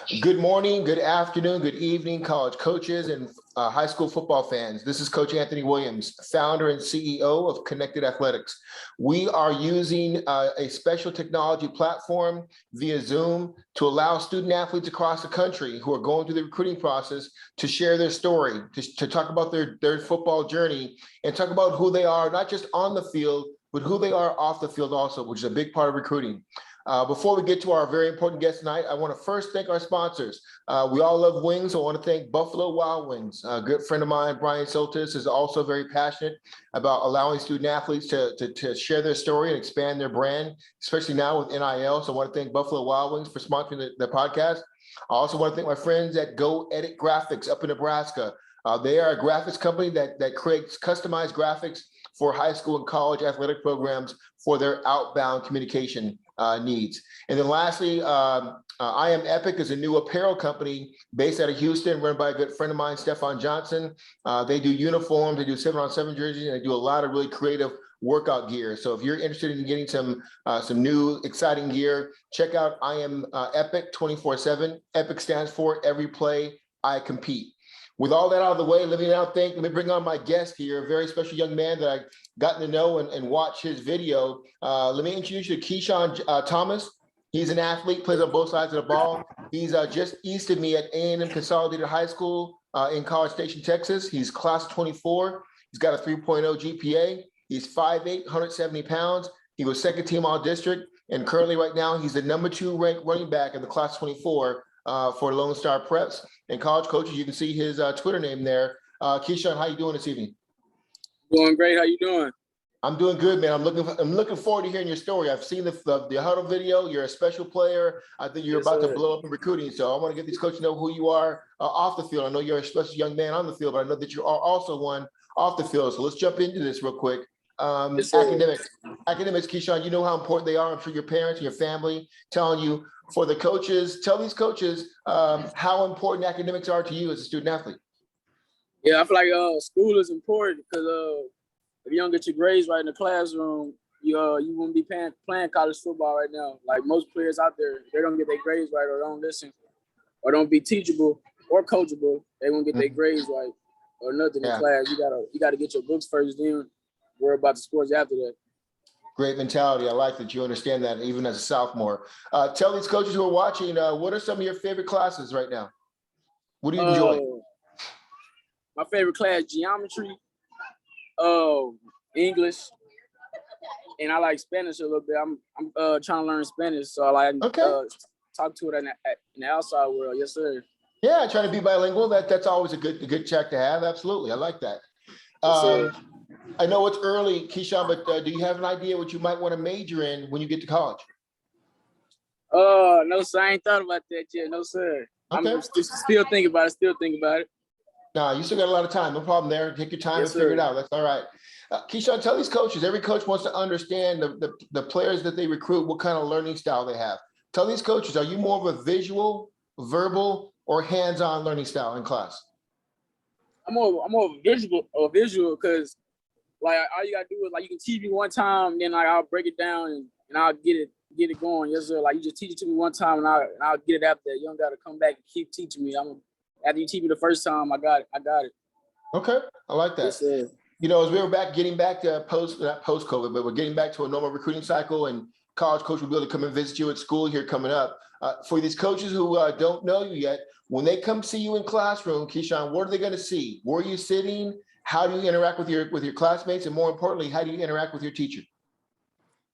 Good morning, good afternoon, good evening, college coaches and high school football fans. This is Coach Anthony Williams, founder and CEO of Connected Athletics. We are using a special technology platform via Zoom to allow student athletes across the country who are going through the recruiting process to share their story, to talk about their football journey and talk about who they are, not just on the field, but who they are off the field also, which is a big part of recruiting. Before we get to our very important guest tonight, I want to first thank our sponsors. We all love wings, so I want to thank Buffalo Wild Wings. A good friend of mine, Brian Soltis, is also very passionate about allowing student athletes to share their story and expand their brand, especially now with NIL. So I want to thank Buffalo Wild Wings for sponsoring the podcast. I also want to thank my friends at Go Edit Graphics up in Nebraska. They are a graphics company that creates customized graphics for high school and college athletic programs for their outbound communication needs. And then lastly, I Am Epic is a new apparel company based out of Houston, run by a good friend of mine, Stefan Johnson. They do uniforms, they do 7-on-7 jerseys, and they do a lot of really creative workout gear. So if you're interested in getting some new exciting gear, check out I Am Epic 24/7. Epic stands for Every Play I Compete. With all that out of the way, let me bring on my guest here, a very special young man that I've gotten to know and watch his video. Let me introduce you to Keshun Thomas. He's an athlete, plays on both sides of the ball. He's just east of me at A&M Consolidated High School in College Station, Texas. He's class 24. He's got a 3.0 GPA. He's 5'8", 170 pounds. He was second team all district. And currently right now, he's the number 2 ranked running back in the class 24 for Lone Star Preps. And college coaches, you can see his Twitter name there. Keshun, how you doing this evening? Doing great. How you doing? I'm doing good, man. I'm looking forward to hearing your story. I've seen the huddle video. You're a special player. I think you're about to blow up in recruiting. So I want to get these coaches to know who you are off the field. I know you're a special young man on the field, but I know that you are also one off the field. So let's jump into this real quick. Academics, Keshun, you know how important they are. I'm sure your parents and your family telling you. For the coaches, tell these coaches how important academics are to you as a student athlete. Yeah, I feel like school is important because if you don't get your grades right in the classroom, you won't be playing college football right now. Like most players out there, they don't get their grades right or don't listen or don't be teachable or coachable. They won't get their grades right or nothing in class. You gotta get your books first, then worry about the scores after that. Great mentality. I like that you understand that even as a sophomore. Tell these coaches who are watching, what are some of your favorite classes right now? What do you enjoy? My favorite class, geometry, English, and I like Spanish a little bit. I'm trying to learn Spanish, so I like talk to it in the outside world. Yes, sir. Yeah, trying to be bilingual. That's always a good check to have. Absolutely. I like that. Yes, I know it's early, Keshun, but do you have an idea what you might want to major in when you get to college? No, sir. I ain't thought about that yet. No, sir. Okay. I'm still thinking about it. No, you still got a lot of time. No problem there. Take your time and figure it out. That's all right. Keshun, tell these coaches, every coach wants to understand the players that they recruit, what kind of learning style they have. Tell these coaches, are you more of a visual, verbal, or hands-on learning style in class? I'm more of a visual because like all you gotta do is like you can teach me one time, then like I'll break it down and I'll get it going. Yes, sir. Like you just teach it to me one time and I'll get it after that. You don't gotta come back and keep teaching me. After you teach me the first time, I got it. Okay, I like that. Yes, sir. You know, as we were getting back to not post-COVID, but we're getting back to a normal recruiting cycle, and college coach will be able to come and visit you at school here coming up. For these coaches who don't know you yet, when they come see you in classroom, Keshun, what are they going to see? Where are you sitting? How do you interact with your classmates, and more importantly, how do you interact with your teacher?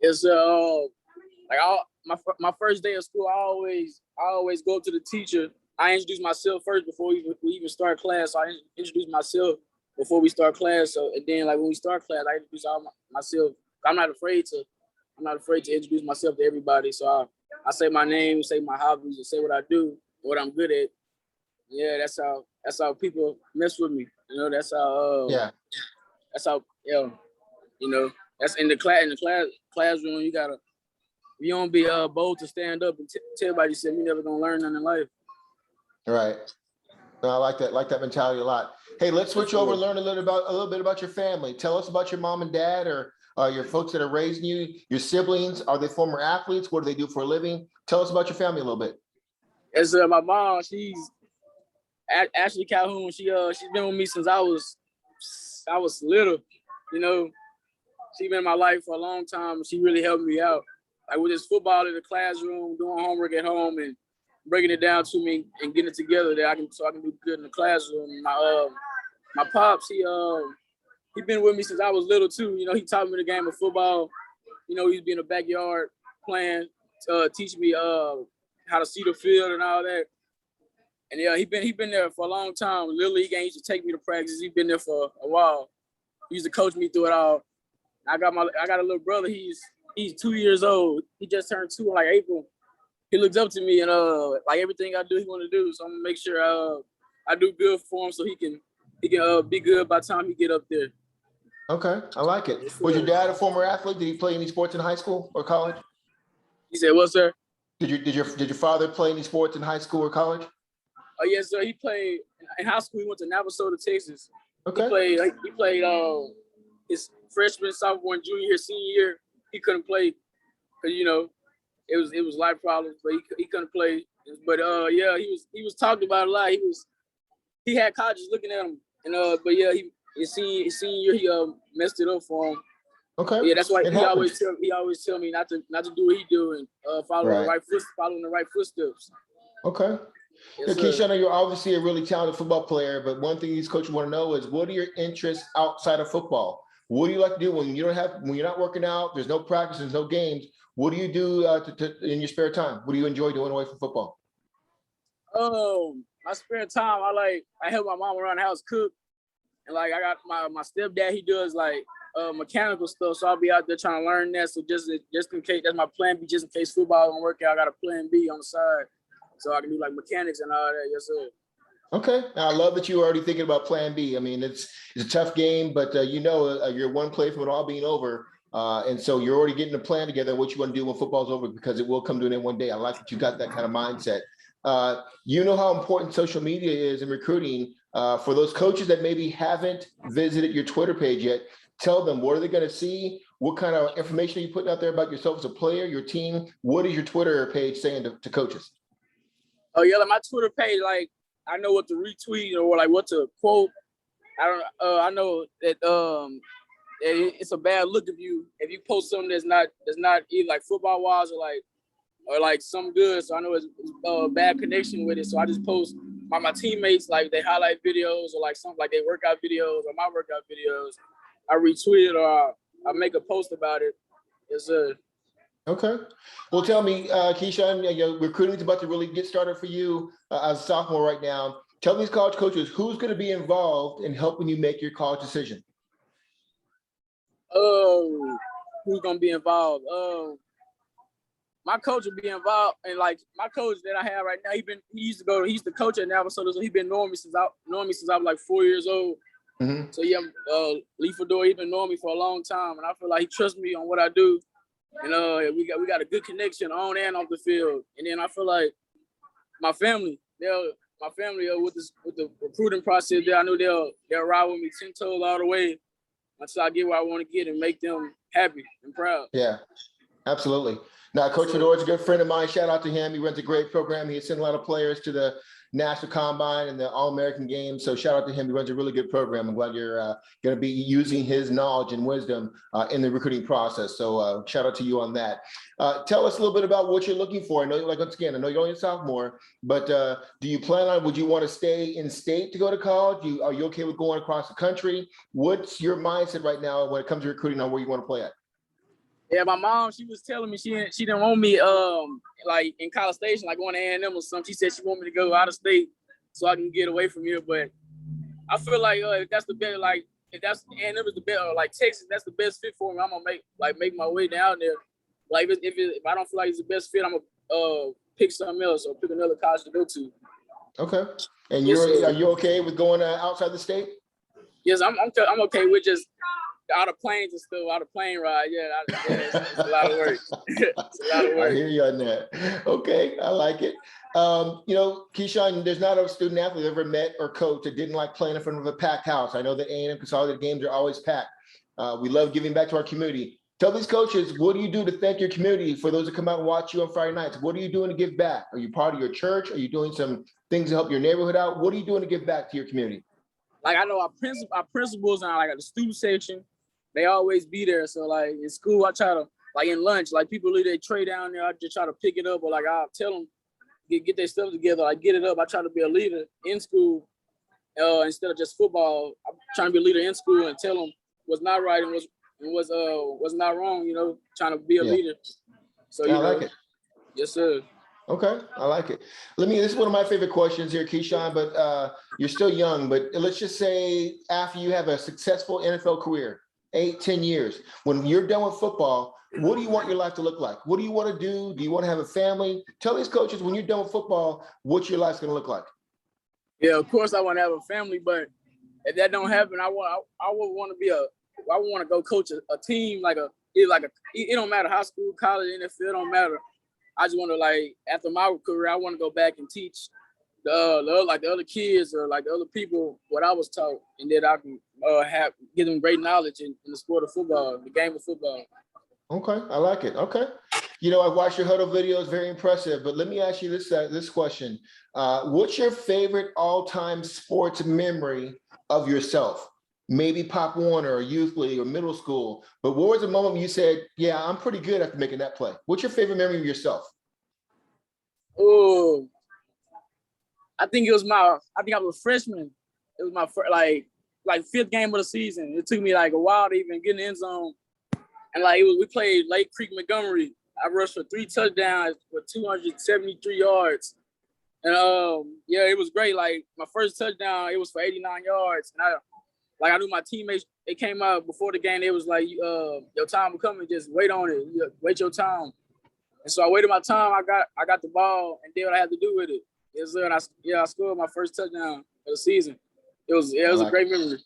It's like my first day of school, I always go up to the teacher. I introduce myself first before we even start class. So I introduce myself before we start class. So and then like when we start class, I introduce myself. I'm not afraid to introduce myself to everybody. So I say my name, say my hobbies, and say what I do, what I'm good at. Yeah, that's how people mess with me. You know, that's how you know, that's in the classroom. You don't be bold to stand up and tell everybody you're never gonna learn nothing in life. Right. No, I like that mentality a lot. Hey, let's switch over and learn a little bit about your family. Tell us about your mom and dad, or your folks that are raising you, your siblings. Are they former athletes? What do they do for a living? Tell us about your family a little bit. As my mom, she's Ashley Calhoun. She's been with me since I was little. You know, she's been in my life for a long time. She really helped me out, like with this football in the classroom, doing homework at home, and breaking it down to me and getting it together that I can do good in the classroom. My pops, he been with me since I was little too. You know, he taught me the game of football. You know, he'd be in the backyard playing, teaching me how to see the field and all that. And yeah, he been there for a long time. Literally, he used to take me to practice. He's been there for a while. He used to coach me through it all. I got a little brother. He's 2 years old. He just turned 2 in like April. He looks up to me and like everything I do, he want to do. So I'm gonna make sure I do good for him so he can be good by the time he get up there. Okay, I like it. Was your dad a former athlete? Did he play any sports in high school or college? He said, "What, sir?" Did your father play any sports in high school or college? Oh yes, sir. He played in high school. He went to Navasota, Texas. Okay. He played his freshman, sophomore, and junior year, senior year. He couldn't play because it was life problems, but he couldn't play. But yeah, he was talked about a lot. He had colleges looking at him, and but yeah, his senior year he messed it up for him. Okay. Yeah, that's why he always tell me not to do what he do and following the right footsteps. Okay. Yes, Keshun, I know you're obviously a really talented football player, but one thing these coaches want to know is what are your interests outside of football? What do you like to do when you're not working out? There's no practice, there's no games. What do you do in your spare time? What do you enjoy doing away from football? My spare time, I help my mom around the house cook, and like I got my stepdad. He does like mechanical stuff, so I'll be out there trying to learn that. So just in case, that's my plan B. Just in case football don't work out, I got a plan B on the side, so I can do like mechanics and all that. Yes, sir. Okay, I love that you're already thinking about plan B. I mean, it's a tough game, but you're one play from it all being over. And so you're already getting a plan together what you want to do when football's over, because it will come to an end one day. I like that you got that kind of mindset. You know how important social media is in recruiting. For those coaches that maybe haven't visited your Twitter page yet, tell them, what are they going to see? What kind of information are you putting out there about yourself as a player, your team? What is your Twitter page saying to coaches? Oh yeah, like my Twitter page, like I know what to retweet or like what to quote. I know that it's a bad look if you post something that's not either like football wise or like some good. So I know it's a bad connection with it. So I just post my teammates, like they highlight videos or like something like they workout videos or my workout videos. I retweet it or I make a post about it. Yes, Okay. Well, tell me, Keshun, recruiting is about to really get started for you as a sophomore right now. Tell these college coaches who's going to be involved in helping you make your college decision. Oh, who's going to be involved? My coach will be involved, and like my coach that I have right now, he's the coach at Navasota, so he's been knowing me since I was like 4 years old. Mm-hmm. So yeah, Fedor, he's been knowing me for a long time, and I feel like he trusts me on what I do. And we got a good connection on and off the field. And then I feel like my family, with the recruiting process there, I know they'll ride with me 10 toes all the way until I get where I want to get and make them happy and proud. Yeah, absolutely. Now, Coach Fedor is a good friend of mine. Shout out to him. He runs a great program. He has sent a lot of players to the National Combine and the All-American Games. So shout out to him. He runs a really good program. I'm glad you're going to be using his knowledge and wisdom in the recruiting process. So shout out to you on that. Tell us a little bit about what you're looking for. I know, once again, I know you're only a sophomore, but do you plan on, would you want to stay in state to go to college? Are you okay with going across the country? What's your mindset right now when it comes to recruiting on where you want to play at? Yeah, my mom, she was telling me she didn't want me like in College Station, like going to A&M or something. She said she wanted me to go out of state so I can get away from here. But I feel like if that's the best, like if that's A&M is the best, or like Texas, that's the best fit for me. I'm gonna make my way down there. Like if I don't feel like it's the best fit, I'm gonna pick something else or pick another college to go to. Okay. And are you okay with going outside the state? Yes, I'm okay with just out of planes and stuff, out of plane ride. Yeah, it's a lot of work. It's a lot of work. I hear you on that. Okay, I like it. Keshun, there's not a student athlete I've ever met or coached that didn't like playing in front of a packed house. I know that A&M Consolidated games are always packed. We love giving back to our community. Tell these coaches, what do you do to thank your community for those that come out and watch you on Friday nights? What are you doing to give back? Are you part of your church? Are you doing some things to help your neighborhood out? What are you doing to give back to your community? Like I know our principals and like at the student section, they always be there. So like in school, I try to like in lunch, like people leave their tray down there, I just try to pick it up, or like I'll tell them get their stuff together, like get it up. I try to be a leader in school instead of just football. I'm trying to be a leader in school and tell them what's not right and what's not wrong. You know, trying to be a leader. So I like it. Yes, sir. Okay, I like it. This is one of my favorite questions here, Keshun, but you're still young, but let's just say after you have a successful NFL career, 8-10 years, when you're done with football, what do you want your life to look like? What do you want to do? Do you want to have a family? Tell these coaches when you're done with football, what your life's going to look like. Yeah, of course I want to have a family, but if that don't happen, I would want to go coach a team it don't matter, high school, college, NFL, it don't matter. I just want to, like, after my career, I want to go back and teach the other kids or like the other people what I was taught, and then I can give them great knowledge in the sport of football, the game of football. Okay, I like it. Okay. You know, I watched your huddle videos, very impressive, but let me ask you this question. What's your favorite all-time sports memory of yourself? Maybe Pop Warner or youth league or middle school, but what was the moment when you said, yeah, I'm pretty good after making that play? What's your favorite memory of yourself? Oh, I think I was a freshman. It was my first, like fifth game of the season. It took me like a while to even get in the end zone. And like we played Lake Creek Montgomery. I rushed for 3 touchdowns with 273 yards. And it was great. Like my first touchdown, it was for 89 yards. And I knew my teammates, they came out before the game, they was like, your time will come and just wait on it. Wait your time. And so I waited my time, I got the ball and did what I had to do with it. Yes, sir. And I scored my first touchdown of the season. It was a great memory.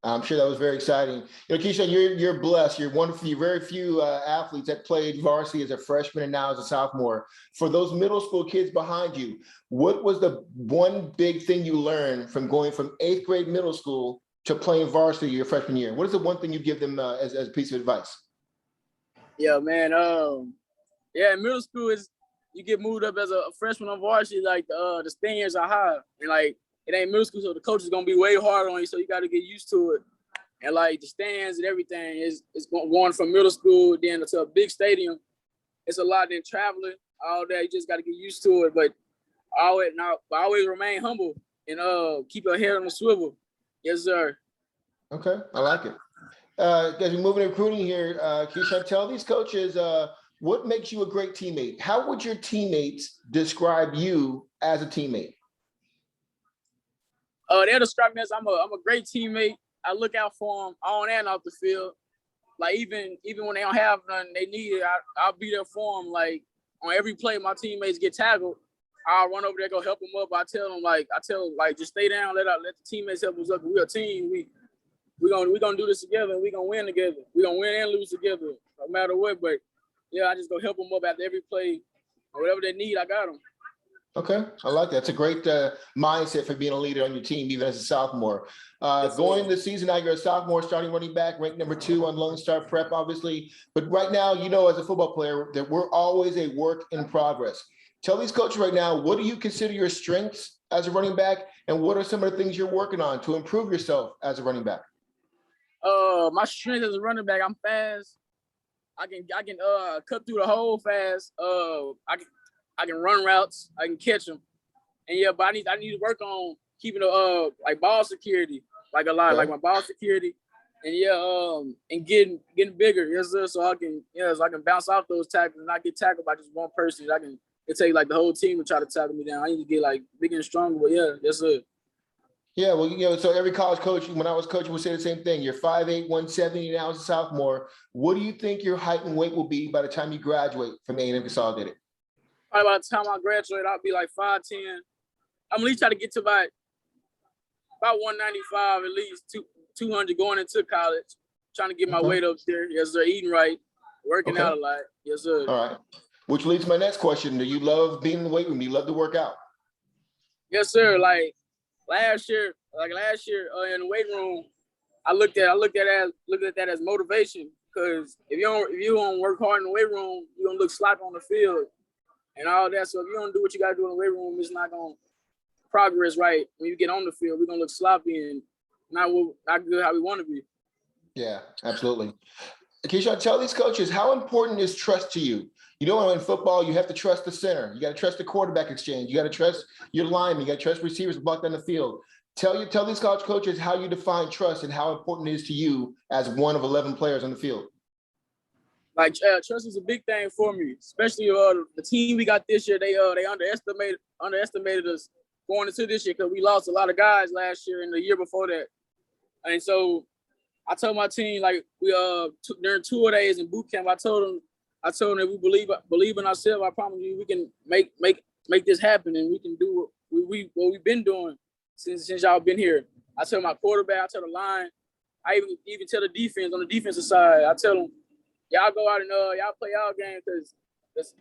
I'm sure that was very exciting. You know, Keshun, you're blessed. You're one of the very few athletes that played varsity as a freshman and now as a sophomore. For those middle school kids behind you, what was the one big thing you learned from going from 8th grade middle school to playing varsity your freshman year? What is the one thing you give them as a piece of advice? Yeah, man. In middle school is you get moved up as a freshman on varsity, like the standards are high, and like it ain't middle school, so the coach is gonna be way harder on you, so you got to get used to it. And like the stands and everything is going from middle school then to a big stadium. It's a lot than traveling all day. You just got to get used to it. But I always remain humble and keep your head on the swivel. Yes, sir. Okay, I like it. As we move into recruiting here, Keshun, tell these coaches what makes you a great teammate. How would your teammates describe you as a teammate? They'll describe me as I'm a great teammate. I look out for them on and off the field. Like even when they don't have nothing they need, I'll be there for them. Like on every play, my teammates get tackled, I'll run over there, go help them up. I tell them just stay down, let the teammates help us up. We're a team. We gonna do this together. We gonna win together. We gonna win and lose together, no matter what. But yeah, I just go help them up after every play, or whatever they need. I got them. Okay, I like that. It's a great mindset for being a leader on your team, even as a sophomore. Going this season, now you're a sophomore, starting running back, ranked number 2 on Lone Star Prep, obviously. But right now, you know, as a football player, that we're always a work in progress. Tell these coaches right now, what do you consider your strengths as a running back, and what are some of the things you're working on to improve yourself as a running back? My strength as a running back, I'm fast. I can cut through the hole fast. I can run routes. I can catch them. And yeah, but I need to work on keeping the like ball security, like a lot, like my ball security, and and getting bigger. Yes, sir. So I can bounce off those tackles and not get tackled by just one person. It take like the whole team to try to tackle me down. I need to get like bigger and stronger. But yeah, yes, sir. Yeah, well, you know, so every college coach, when I was coaching, would say the same thing. You're 5'8", 170 now as a sophomore. What do you think your height and weight will be by the time you graduate from A&M Consolidated? Probably by the time I graduate, I'll be like 5'10". I'm at least trying to get to about 195, at least 200 going into college. Trying to get my weight up there. Yes, sir. Eating right, working out a lot. Yes, sir. All right. Which leads to my next question. Do you love being in the weight room? Do you love to work out? Yes, sir. Like last year in the weight room, I looked at that as motivation. Because if you don't work hard in the weight room, you're gonna look sloppy on the field and all that. So if you don't do what you gotta do in the weight room, it's not gonna progress right. When you get on the field, we're gonna look sloppy and not good how we want to be. Yeah, absolutely. Keshun, tell these coaches, how important is trust to you? You know, in football, you have to trust the center. You got to trust the quarterback exchange. You got to trust your linemen. You got to trust receivers to block down the field. Tell these college coaches how you define trust and how important it is to you as one of 11 players on the field. Like trust is a big thing for me, especially the team we got this year. They underestimated us going into this year because we lost a lot of guys last year and the year before that. And so I told my team, like, we during 2 days in boot camp, I told them that we believe in ourselves. I promise you we can make this happen and we can do what we've been doing since y'all been here. I tell my quarterback, I tell the line, I even tell the defense on the defensive side, I tell them, y'all go out and y'all play y'all game because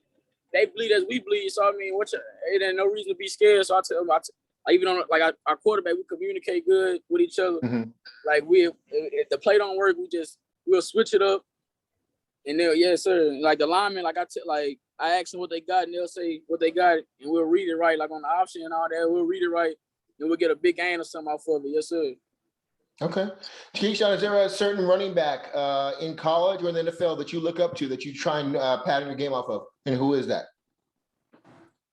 they bleed as we bleed. So I mean, it ain't no reason to be scared. So I tell them, even on like our quarterback, we communicate good with each other. Mm-hmm. Like if the play don't work, we'll switch it up. And they'll, yes sir. Like the linemen, like I ask them what they got, and they'll say what they got, and we'll read it right. Like on the option and all that, we'll read it right, and we'll get a big gain or something off of it. Yes sir. Okay. Keshun, is there a certain running back in college or in the NFL that you look up to that you try and pattern your game off of? And who is that?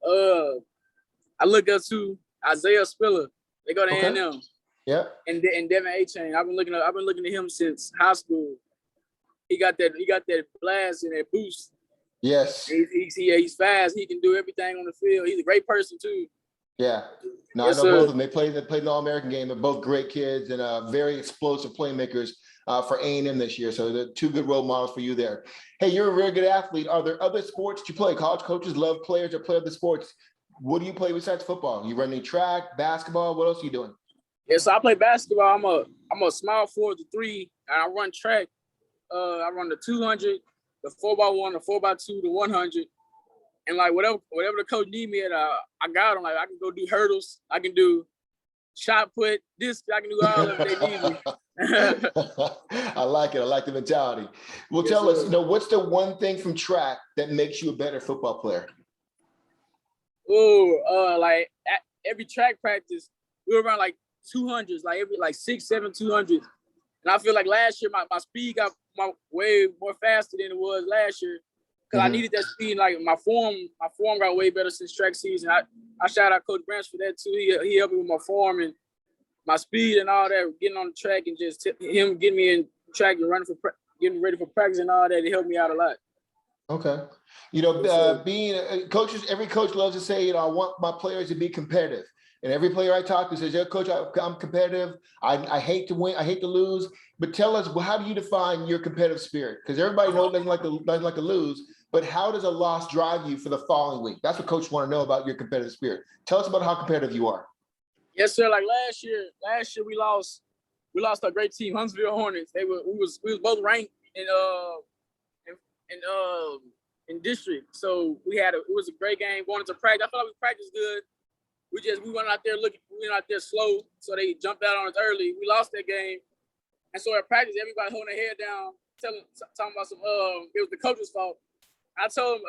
I look up to Isaiah Spiller. They go to A&M. Yeah. And Devin A-Chain. I've been looking at him since high school. He got that blast and that boost. Yes. He's fast. He can do everything on the field. He's a great person too. Yeah. No, yes, I know both of them. They played the All-American game. They're both great kids and very explosive playmakers for A&M this year. So they're two good role models for you there. Hey, you're a very good athlete. Are there other sports you play? College coaches love players that play other sports. What do you play besides football? You running track, basketball? What else are you doing? Yeah, so I play basketball. I'm a small forward, the 3, and I run track. I run the 200, the 4x1, the 4x2, the 100. And like whatever the coach need me at, I got them. Like I can go do hurdles, I can do shot put, disc, I can do all of it if they need me. I like it. I like the mentality. Well, yes, tell us, what's the one thing from track that makes you a better football player? Like at every track practice, we were around like 200s, like every 6, 7, 200s. And I feel like last year my speed got way more faster than it was last year. Because I needed that speed. Like my form got way better since track season. I shout out Coach Branch for that too. He helped me with my form and my speed and all that, getting on the track and just him getting me in track and getting ready for practice and all that. It helped me out a lot. Okay. Being coaches, every coach loves to say, I want my players to be competitive. And every player I talk to says, yeah, coach, I'm competitive. I hate to win. I hate to lose. But tell us, how do you define your competitive spirit? Because everybody knows doesn't like to lose. But how does a loss drive you for the following week? That's what coaches want to know about your competitive spirit. Tell us about how competitive you are. Yes, sir. Like last year we lost a great team, Huntsville Hornets. We was both ranked in district. So it was a great game going into practice. I felt like we practiced good. We went out there slow, so they jumped out on us early. We lost that game. And so at practice, everybody holding their head down, talking about it was the coach's fault. I told him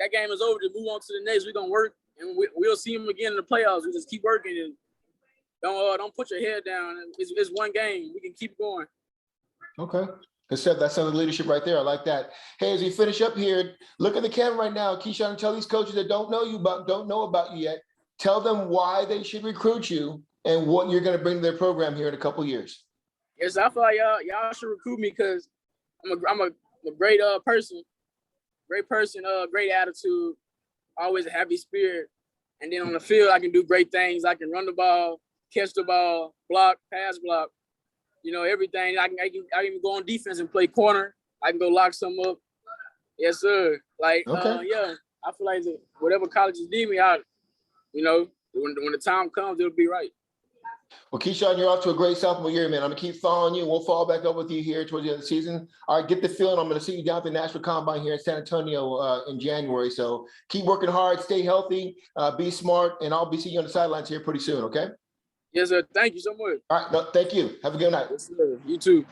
that game is over, to move on to the next. We're gonna work and we'll see them again in the playoffs. We just keep working and don't put your head down. It's one game. We can keep going. Okay. That's some leadership right there. I like that. Hey, as we finish up here, look at the camera right now. Keshun, tell these coaches that don't know about you yet. Tell them why they should recruit you and what you're going to bring to their program here in a couple of years. Yes, I feel like y'all should recruit me because I'm a great person. Great person, great attitude, always a happy spirit. And then on the field, I can do great things. I can run the ball, catch the ball, block, pass block, everything. I can even go on defense and play corner. I can go lock some up. Yes, sir. Like, okay. Yeah, I feel like whatever colleges need me out, when the time comes, it'll be right. Well, Keshun, you're off to a great sophomore year, man. I'm going to keep following you. We'll follow back up with you here towards the end of the season. All right, get the feeling. I'm going to see you down at the National Combine here in San Antonio in January. So keep working hard, stay healthy, be smart, and I'll be seeing you on the sidelines here pretty soon, okay? Yes, sir. Thank you so much. All right, thank you. Have a good night. Yes, sir. You too.